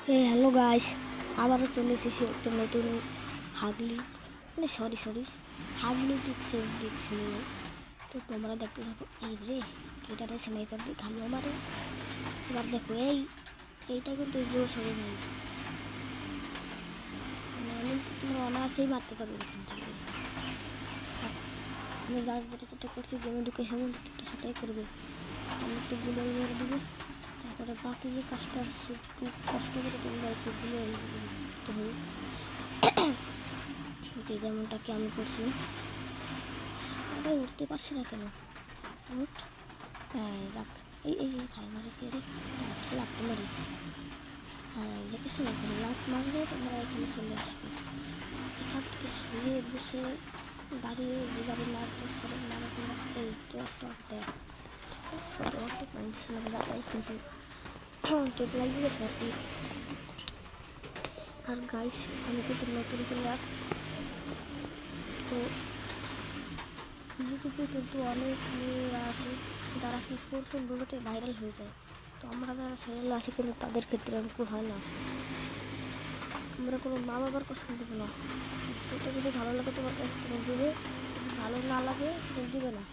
Hello guys, আবারও চলে এসেছি একটা নতুন হাগলি সরি হাগলি ডিক্স নিয়ে। তো তোমরা দেখতে থাকো। এই রে কেটারে স্নাইপার দিয়ে খালিও মারে। এবার দেখো এইটা কিন্তু জোর সরে ভাই, আমি তোমরা অনায়াসেই মারতে পারবে এখান থেকে। আমি যেটা করছি গেমে ঢুকে সেমন সেটাই করবে। আমি একটু গুলো মেরে দেবো, তারপরে বাকি যে কাজটা আছে একটু কষ্ট করে তোমরা একটু গুলো দিতে হবে। যেমনটাকে আমি করছি। ওটাই উঠতে পারছি না কেন? উঠ। হ্যাঁ যাক, এই ভাই মারে কে রে, লাফটা মারি। হ্যাঁ যে কিছু না করে লাফ মারলে তোমরা এখানে চলে আসবে। এখান থেকে শুয়ে বসে দাঁড়িয়ে যেভাবে মারতে সরে মারা তোমরা এই টপটা সরি অটো পয়েন্ট যাতাই কিন্তু চোখ লাগিয়ে গেছে আর কি। আর গাইস আমি কিন্তু নতুন প্লেয়ার, তো ইউটিউবে কিন্তু অনেক মেয়েরা আছে যারা কি করছে ভিডিওতে ভাইরাল হয়ে যায়। তো আমরা যারা চ্যানেলে আসি কিন্তু তাদের ক্ষেত্রে এরকম হয় না। আমরা কোনো মা বাবার কষ্ট দেবো না। তো যদি ভালো লাগে তোমার কাছে তুমি দেবে, যদি ভালো না লাগে তুমি দিবে না।